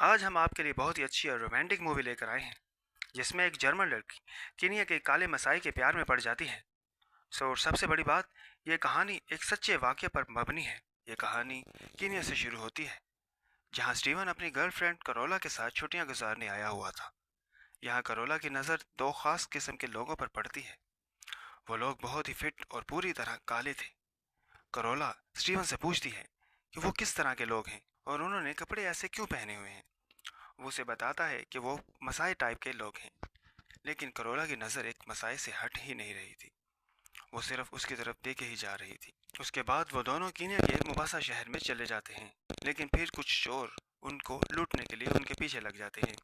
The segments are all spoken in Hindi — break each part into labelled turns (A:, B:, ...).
A: आज हम आपके लिए बहुत ही अच्छी और रोमांटिक मूवी लेकर आए हैं जिसमें एक जर्मन लड़की कीनिया के काले मसाई के प्यार में पड़ जाती है। सबसे बड़ी बात, ये कहानी एक सच्चे वाक़ये पर मबनी है। ये कहानी कीनिया से शुरू होती है जहां स्टीवन अपनी गर्लफ्रेंड करोला के साथ छुट्टियां गुजारने आया हुआ था। यहाँ करोला की नज़र दो खास किस्म के लोगों पर पड़ती है। वो लोग बहुत ही फिट और पूरी तरह काले थे। करोला स्टीवन से पूछती है कि वो किस तरह के लोग हैं और उन्होंने कपड़े ऐसे क्यों पहने हुए हैं। वो उसे बताता है कि वो मसाई टाइप के लोग हैं, लेकिन करोला की नज़र एक मसाई से हट ही नहीं रही थी। वो सिर्फ उसकी तरफ देखे ही जा रही थी। उसके बाद वो दोनों कीनिया के मुबासा शहर में चले जाते हैं, लेकिन फिर कुछ चोर उनको लूटने के लिए उनके पीछे लग जाते हैं।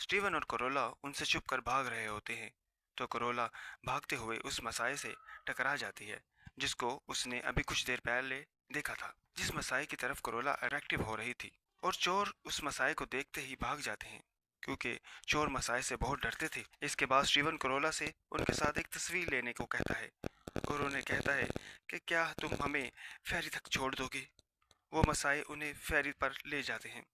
A: स्टीवन और करोला उनसे छुप कर भाग रहे होते हैं, तो करोला भागते हुए उस मसाई से टकरा जाती है जिसको उसने अभी कुछ देर पहले देखा था। जिस मसाई की तरफ करोला अट्रैक्टिव हो रही थी, और चोर उस मसाई को देखते ही भाग जाते हैं क्योंकि चोर मसाई से बहुत डरते थे। इसके बाद स्टीवन करोला से उनके साथ एक तस्वीर लेने को कहता है और उन्हें कहता है कि क्या तुम हमें फेरी तक छोड़ दोगे। वो मसाई उन्हें फेरी पर ले जाते हैं।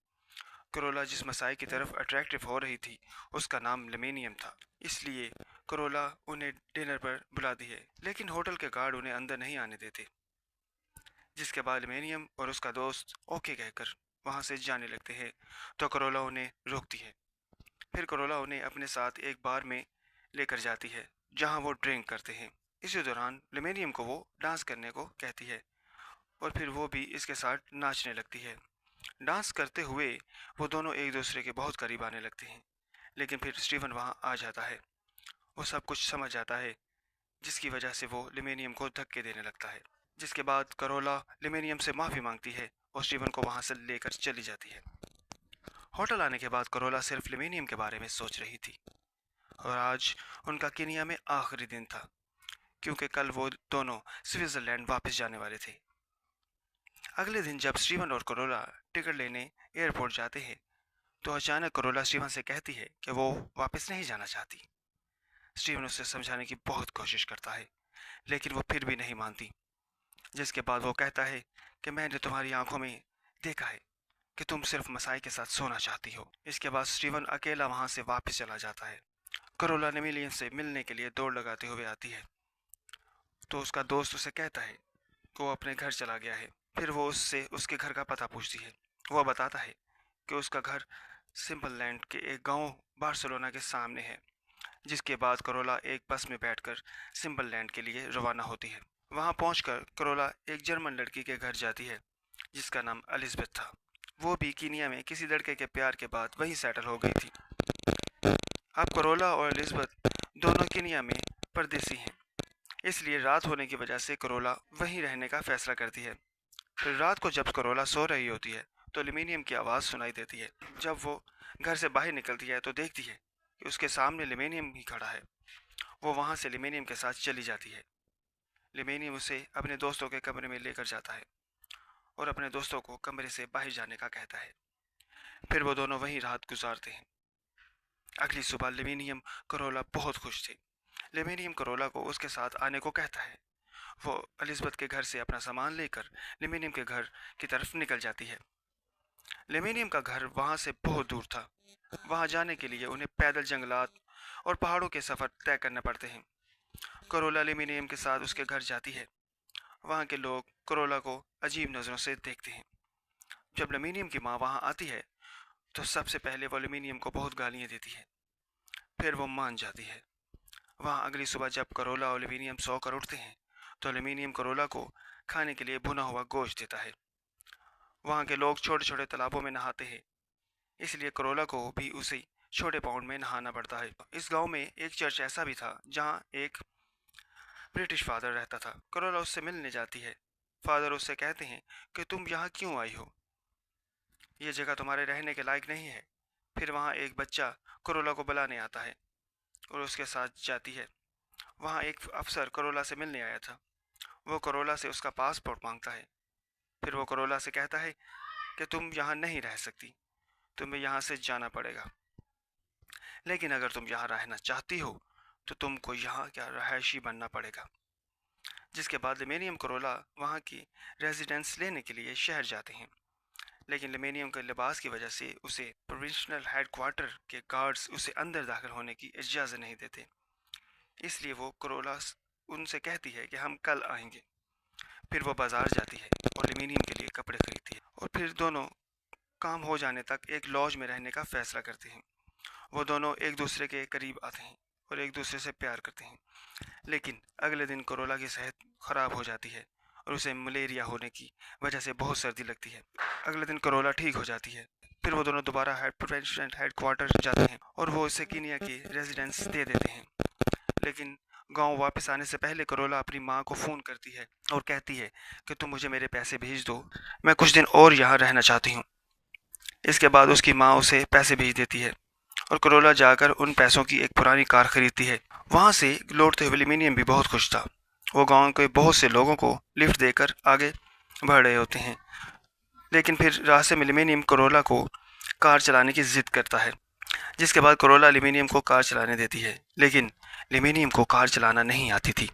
A: करोला जिस मसाई की तरफ अट्रैक्टिव हो रही थी उसका नाम लेमेनियम था, इसलिए करोला उन्हें डिनर पर बुलाती है, लेकिन होटल के गार्ड उन्हें अंदर नहीं आने देते। जिसके बाद लेमेनियम और उसका दोस्त ओके कहकर वहां से जाने लगते हैं, तो करोला उन्हें रोकती है। फिर करोला उन्हें अपने साथ एक बार में लेकर जाती है जहां वो ड्रिंक करते हैं। इसी दौरान लेमेनियम को वो डांस करने को कहती है और फिर वो भी इसके साथ नाचने लगती है। डांस करते हुए वो दोनों एक दूसरे के बहुत करीब आने लगते हैं, लेकिन फिर स्टीवन वहां आ जाता है। वो सब कुछ समझ जाता है, जिसकी वजह से वो लिमेनियम को धक्के देने लगता है। जिसके बाद करोला लिमेनियम से माफ़ी मांगती है और स्टीवन को वहां से लेकर चली जाती है। होटल आने के बाद करोला सिर्फ लिमेनियम के बारे में सोच रही थी, और आज उनका केनिया में आखिरी दिन था क्योंकि कल वो दोनों स्विट्जरलैंड वापस जाने वाले थे। अगले दिन जब स्टीवन और करोला टिकट लेने एयरपोर्ट जाते हैं, तो अचानक करोला स्टीवन से कहती है कि वो वापस नहीं जाना चाहती। स्टीवन उसे समझाने की बहुत कोशिश करता है, लेकिन वो फिर भी नहीं मानती। जिसके बाद वो कहता है कि मैंने तुम्हारी आंखों में देखा है कि तुम सिर्फ मसाई के साथ सोना चाहती हो। इसके बाद स्टीवन अकेला वहां से वापस चला जाता है। करोला नेमिलियन से मिलने के लिए दौड़ लगाते हुए आती है, तो उसका दोस्त उसे कहता है कि वो अपने घर चला गया है। फिर वो उससे उसके घर का पता पूछती है। वो बताता है कि उसका घर सिंपल लैंड के एक गांव बार्सिलोना के सामने है। जिसके बाद करोला एक बस में बैठकर सिंपल लैंड के लिए रवाना होती है। वहां पहुंचकर करोला एक जर्मन लड़की के घर जाती है जिसका नाम एलिजबेथ था। वो भी कीनिया में किसी लड़के के प्यार के बाद वहीं सेटल हो गई थी। अब करोला और एलिजबेथ दोनों कीनिया में परदेसी हैं, इसलिए रात होने की वजह से करोला वहीं रहने का फैसला करती है। फिर रात को जब करोला सो रही होती है, तो एल्यूमिनियम की आवाज़ सुनाई देती है। जब वो घर से बाहर निकलती है तो देखती है कि उसके सामने एल्यूमिनियम ही खड़ा है। वो वहां से एल्यूमिनियम के साथ चली जाती है। एल्यूमिनियम उसे अपने दोस्तों के कमरे में लेकर जाता है और अपने दोस्तों को कमरे से बाहर जाने का कहता है। फिर वो दोनों वहीं रात गुजारते हैं। अगली सुबह एल्यूमिनियम करोला बहुत खुश थे। एल्यूमिनियम करोला को उसके साथ आने को कहता है। वो एलिजबेथ के घर से अपना सामान लेकर एल्यूमिनियम के घर की तरफ निकल जाती है। एल्यूमिनियम का घर वहां से बहुत दूर था। वहां जाने के लिए उन्हें पैदल जंगलात और पहाड़ों के सफर तय करने पड़ते हैं। करोला एल्यूमिनियम के साथ उसके घर जाती है। वहां के लोग करोला को अजीब नज़रों से देखते हैं। जब एल्यूमिनियम की माँ वहां आती है, तो सबसे पहले वो एल्यूमिनियम को बहुत गालियां देती है। फिर वो मान जाती है। वहां अगली सुबह जब करोला और एल्यूमिनियम सोकर उठते हैं, तो एल्यूमिनियम करोला को खाने के लिए भुना हुआ गोश्त देता है। वहां के लोग छोटे छोटे तालाबों में नहाते हैं, इसलिए करोला को भी उसी छोटे पाउंड में नहाना पड़ता है। इस गांव में एक चर्च ऐसा भी था जहां एक ब्रिटिश फादर रहता था। करोला उससे मिलने जाती है। फादर उससे कहते हैं कि तुम यहाँ क्यों आई हो, ये जगह तुम्हारे रहने के लायक नहीं है। फिर वहाँ एक बच्चा करोला को बुलाने आता है और उसके साथ जाती है। वहाँ एक अफसर करोला से मिलने आया था। वो करोला से उसका पासपोर्ट मांगता है। फिर वो करोला से कहता है कि तुम यहाँ नहीं रह सकती, तुम्हें यहाँ से जाना पड़ेगा। लेकिन अगर तुम यहाँ रहना चाहती हो तो तुमको यहाँ क्या रहायशी बनना पड़ेगा। जिसके बाद लेमेनियम करोला वहाँ की रेजिडेंस लेने के लिए शहर जाते हैं। लेकिन लेमेनियम के लिबास की वजह से उसे प्रोविंशनल हेडक्वार्टर के गार्ड्स उसे अंदर दाखिल होने की इजाज़त नहीं देते। इसलिए वो करोला उनसे कहती है कि हम कल आएंगे। फिर वो बाज़ार जाती है और लेमेनियम के लिए कपड़े खरीदती है और फिर दोनों काम हो जाने तक एक लॉज में रहने का फ़ैसला करते हैं। वो दोनों एक दूसरे के करीब आते हैं और एक दूसरे से प्यार करते हैं। लेकिन अगले दिन करोला की सेहत ख़राब हो जाती है और उसे मलेरिया होने की वजह से बहुत सर्दी लगती है। अगले दिन करोला ठीक हो जाती है। फिर वो दोनों दोबारा प्रोविंशियल हेडक्वार्टर जाते हैं और वो उसे कीनिया की रेजिडेंस दे देते हैं। लेकिन गांव वापस आने से पहले करोला अपनी माँ को फ़ोन करती है और कहती है कि तुम मुझे मेरे पैसे भेज दो, मैं कुछ दिन और यहाँ रहना चाहती हूँ। इसके बाद उसकी माँ उसे पैसे भेज देती है और करोला जाकर उन पैसों की एक पुरानी कार खरीदती है। वहाँ से लौटते हुए लेमेनियम भी बहुत खुश था। वो गांव के बहुत से लोगों को लिफ्ट देकर आगे बढ़ रहे होते हैं। लेकिन फिर रास्ते में लेमेनियम करोला को कार चलाने की जिद करता है, जिसके बाद करोला लेमेनियम को कार चलाने देती है। लेकिन लेमेनियम को कार चलाना नहीं आती थी।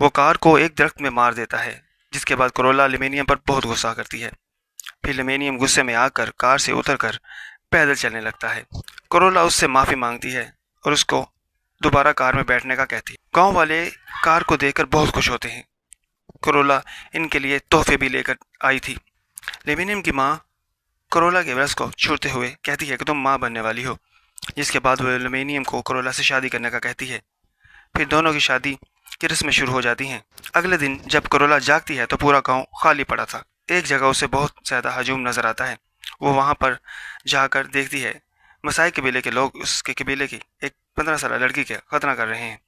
A: वो कार को एक दरख्त में मार देता है, जिसके बाद करोला लेमेनियम पर बहुत गुस्सा करती है। फिर लेमेनियम गुस्से में आकर कार से उतरकर पैदल चलने लगता है। करोला उससे माफ़ी मांगती है और उसको दोबारा कार में बैठने का कहती है। गांव वाले कार को देखकर बहुत खुश होते हैं। करोला इनके लिए तोहफे भी लेकर आई थी। लेमिनियम की माँ करोला के ब्रश को छूते हुए कहती है कि तुम माँ बनने वाली हो, जिसके बाद वो लेमिनियम को करोला से शादी करने का कहती है। फिर दोनों की शादी की रस्में शुरू हो जाती हैं। अगले दिन जब करोला जागती है तो पूरा गांव खाली पड़ा था। एक जगह उसे बहुत ज़्यादा हजूम नजर आता है। वो वहाँ पर जाकर देखती है मसाई कबीले के लोग उसके कबीले की एक 15 साल लड़की का खतना कर रहे हैं।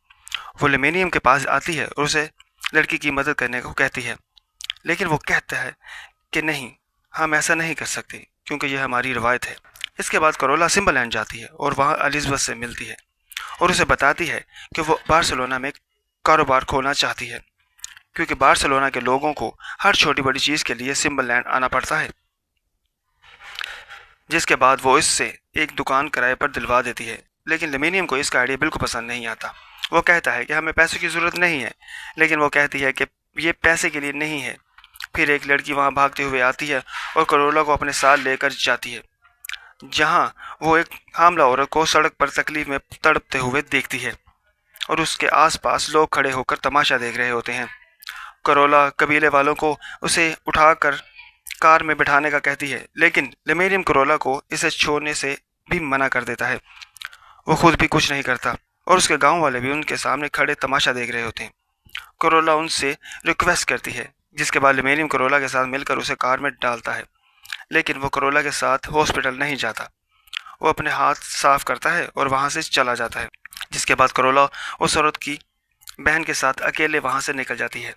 A: वो लेमेनियम के पास आती है और उसे लड़की की मदद करने को कहती है, लेकिन वो कहता है कि नहीं, हम ऐसा नहीं कर सकते क्योंकि यह हमारी रवायत है। इसके बाद करोला सिम्बलैंड जाती है और वहाँ एलिज़ाबेथ से मिलती है और उसे बताती है कि वो बार्सिलोना में कारोबार खोलना चाहती है, क्योंकि बार्सिलोना के लोगों को हर छोटी बड़ी चीज़ के लिए सिम्बलैंड आना पड़ता है। जिसके बाद वो इससे एक दुकान किराए पर दिलवा देती है। लेकिन लेमिनियम को इसका आइडिया बिल्कुल पसंद नहीं आता। वो कहता है कि हमें पैसों की ज़रूरत नहीं है, लेकिन वो कहती है कि ये पैसे के लिए नहीं है। फिर एक लड़की वहाँ भागते हुए आती है और करोला को अपने साथ लेकर जाती है, जहाँ वो एक हामला औरत को सड़क पर तकलीफ में तड़पते हुए देखती है और उसके आसपास लोग खड़े होकर तमाशा देख रहे होते हैं। करोला कबीले वालों को उसे उठाकर कार में बिठाने का कहती है, लेकिन लेमेरियम करोला को इसे छोड़ने से भी मना कर देता है। वो खुद भी कुछ नहीं करता और उसके गांव वाले भी उनके सामने खड़े तमाशा देख रहे होते हैं। करोला उनसे रिक्वेस्ट करती है, जिसके बाद लेमेरियम करोला के साथ मिलकर उसे कार में डालता है। लेकिन वो करोला के साथ हॉस्पिटल नहीं जाता। वो अपने हाथ साफ करता है और वहाँ से चला जाता है। जिसके बाद करोला उस औरत की बहन के साथ अकेले वहाँ से निकल जाती है।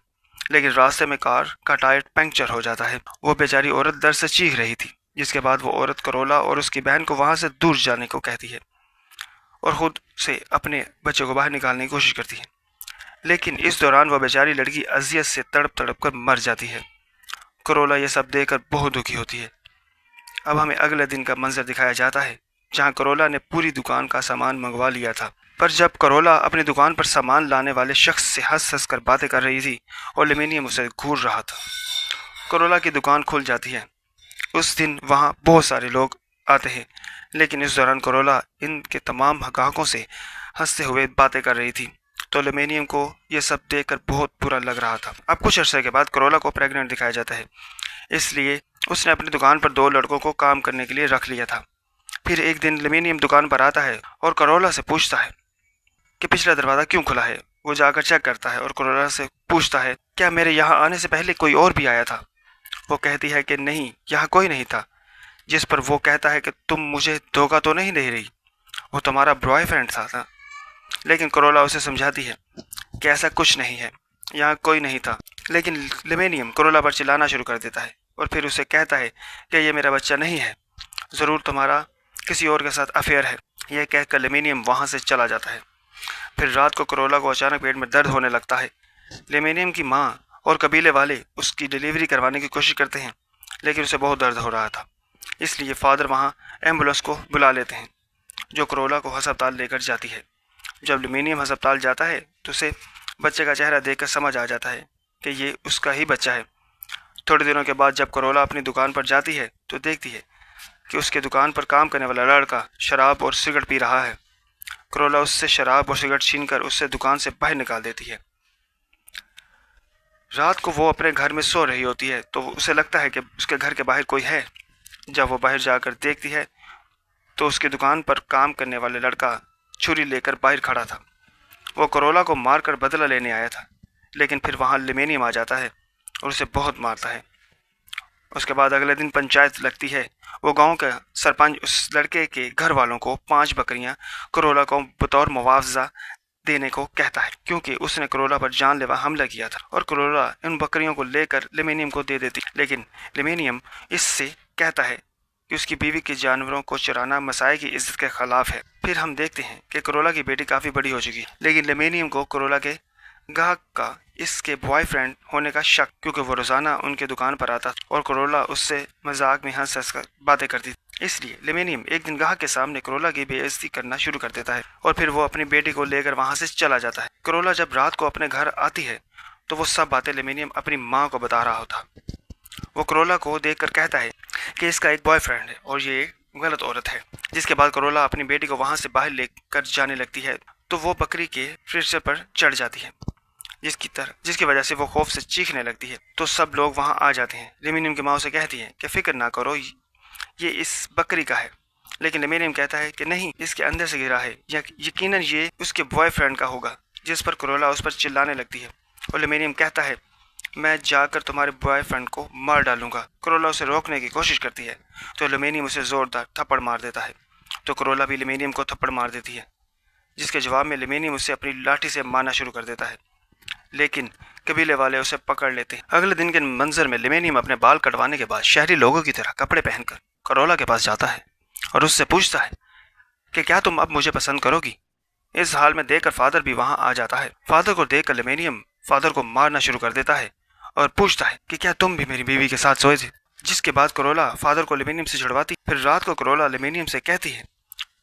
A: लेकिन रास्ते में कार का टायर पंक्चर हो जाता है। वो बेचारी औरत दर्द से चीख रही थी। जिसके बाद वो औरत करोला और उसकी बहन को वहाँ से दूर जाने को कहती है और खुद से अपने बच्चे को बाहर निकालने की कोशिश करती है। लेकिन इस दौरान वह बेचारी लड़की अजियत से तड़प तड़प कर मर जाती है। करोला यह सब देखकर बहुत दुखी होती है। अब हमें अगले दिन का मंजर दिखाया जाता है, जहाँ करोला ने पूरी दुकान का सामान मंगवा लिया था। पर जब करोला अपनी दुकान पर सामान लाने वाले शख्स से हंस हंस कर बातें कर रही थी और लेमिनियम उसे घूर रहा था, करोला की दुकान खुल जाती है। उस दिन वहाँ बहुत सारे लोग आते हैं, लेकिन इस दौरान करोला इनके तमाम ग्राहकों से हंसते हुए बातें कर रही थी। तो लेमिनियम को यह सब देखकर बहुत बुरा लग रहा था। अब कुछ अर्से के बाद करोला को प्रेग्नेंट दिखाया जाता है, इसलिए उसने अपनी दुकान पर 2 लड़कों को काम करने के लिए रख लिया था। फिर एक दिन लेमिनियम दुकान पर आता है और करोला से पूछता है कि पिछला दरवाज़ा क्यों खुला है। वो जाकर चेक करता है और करोला से पूछता है, क्या मेरे यहाँ आने से पहले कोई और भी आया था। वो कहती है कि नहीं, यहाँ कोई नहीं था। जिस पर वो कहता है कि तुम मुझे धोखा तो नहीं दे रही, वो तुम्हारा बॉयफ्रेंड था ना? लेकिन करोला उसे समझाती है कि ऐसा कुछ नहीं है, यहाँ कोई नहीं था। लेकिन लेमिनियम करोला पर चिल्लाना शुरू कर देता है और फिर उसे कहता है कि ये मेरा बच्चा नहीं है, ज़रूर तुम्हारा किसी और के साथ अफेयर है। यह कहकर लेमिनियम वहाँ से चला जाता है। फिर रात को करोला को अचानक पेट में दर्द होने लगता है। लेमिनियम की माँ और कबीले वाले उसकी डिलीवरी करवाने की कोशिश करते हैं, लेकिन उसे बहुत दर्द हो रहा था। इसलिए फादर वहाँ एम्बुलेंस को बुला लेते हैं, जो करोला को अस्पताल लेकर जाती है। जब लेमिनियम अस्पताल जाता है तो उसे बच्चे का चेहरा देखकर समझ आ जाता है कि ये उसका ही बच्चा है, थोड़े दिनों के बाद जब करोला अपनी दुकान पर जाती है तो देखती है कि उसके दुकान पर काम करने वाला लड़का शराब और सिगरेट पी रहा है। करोला उससे शराब और सिगरेट छीनकर उससे दुकान से बाहर निकाल देती है। रात को वो अपने घर में सो रही होती है तो उसे लगता है कि उसके घर के बाहर कोई है। जब वो बाहर जाकर देखती है तो उसकी दुकान पर काम करने वाले लड़का छुरी लेकर बाहर खड़ा था। वो करोला को मारकर बदला लेने आया था, लेकिन फिर वहाँ लेमेनियम आ जाता है और उसे बहुत मारता है। उसके बाद अगले दिन पंचायत लगती है। वो गांव का सरपंच उस लड़के के घर वालों को 5 बकरियां करोला को बतौर मुआवजा देने को कहता है, क्योंकि उसने करोला पर जानलेवा हमला किया था। और करोला इन बकरियों को लेकर लेमेनियम को दे देती, लेकिन लेमेनियम इससे कहता है कि उसकी बीवी के जानवरों को चराना मसाए की इज्जत के खिलाफ है। फिर हम देखते हैं कि करोला की बेटी काफ़ी बड़ी हो चुकी है, लेकिन लेमेनियम को करोला के ग्राहक का इसके बॉयफ्रेंड होने का शक, क्योंकि वो रोजाना उनके दुकान पर आता और करोला उससे मजाक में हंस हंस कर बातें करती। इसलिए लेमेनियम एक दिन ग्राहक के सामने करोला की बेइज्जती करना शुरू कर देता है और फिर वो अपनी बेटी को लेकर वहां से चला जाता है। करोला जब रात को अपने घर आती है तो वो सब बातें लेमेनियम अपनी माँ को बता रहा होता। वो करोला को देखकर कहता है कि इसका एक बॉयफ्रेंड है और ये एक गलत औरत है। जिसके बाद करोला अपनी बेटी को वहां से बाहर लेकर जाने लगती है तो वो बकरी के फ्रिज पर चढ़ जाती है, जिसकी वजह से वो खौफ से चीखने लगती है। तो सब लोग वहां आ जाते हैं। लेमेनियम की माँ उसे कहती है कि फिक्र ना करो, ये इस बकरी का है। लेकिन लेमेनियम कहता है कि नहीं, इसके अंदर से गिरा है, यकीनन ये उसके बॉयफ्रेंड का होगा। जिस पर करोला उस पर चिल्लाने लगती है और लेमेनियम कहता है मैं जाकर तुम्हारे बॉयफ्रेंड को मार डालूंगा। करोला उसे रोकने की कोशिश करती है तो लेमेनियम उसे जोरदार थप्पड़ मार देता है। तो करोला भी लेमेनियम को थप्पड़ मार देती है, जिसके जवाब में लेमेनियम उसे अपनी लाठी से मारना शुरू कर देता है, लेकिन कबीले वाले उसे पकड़ लेते हैं। अगले दिन के मंजर में लेमेनियम अपने बाल कटवाने के बाद शहरी लोगों की तरह कपड़े पहनकर करोला के पास जाता है और उससे पूछता है कि क्या तुम अब मुझे पसंद करोगी। इस हाल में देखकर फादर भी वहां आ जाता है। फादर को देखकर लेमेनियम फादर को मारना शुरू कर देता है और पूछता है कि क्या तुम भी मेरी बीवी के साथ सोए थे। जिसके बाद करोला फादर को लेमेनियम से छुड़वाती। फिर रात को करोला लेमेनियम से कहती है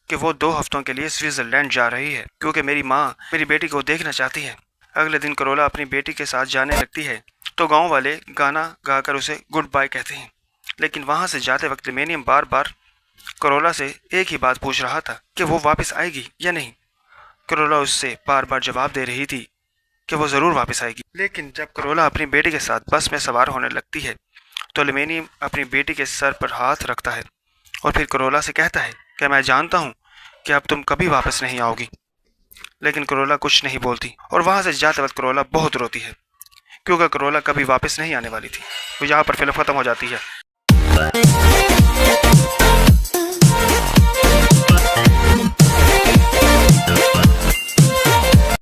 A: कि वो 2 हफ्तों के लिए स्विट्जरलैंड जा रही है, क्योंकि मेरी माँ मेरी बेटी को देखना चाहती है। अगले दिन करोला अपनी बेटी के साथ जाने लगती है तो गांव वाले गाना गाकर उसे गुड बाय कहते हैं। लेकिन वहां से जाते वक्त लेमेनियम बार बार करोला से एक ही बात पूछ रहा था कि वो वापस आएगी या नहीं। करोला उससे बार बार जवाब दे रही थी कि वो जरूर वापस आएगी। लेकिन जब करोला अपनी बेटी के साथ बस में सवार होने लगती है तो लेमेनियम अपनी बेटी के सर पर हाथ रखता है और फिर करोला से कहता है कि मैं जानता हूँ कि अब तुम कभी वापस नहीं आओगी। लेकिन करोला कुछ नहीं बोलती और वहां से जाते वक्त करोला बहुत रोती है, क्योंकि करोला कभी वापस नहीं आने वाली थी। तो यहाँ पर फिल्म खत्म हो जाती है।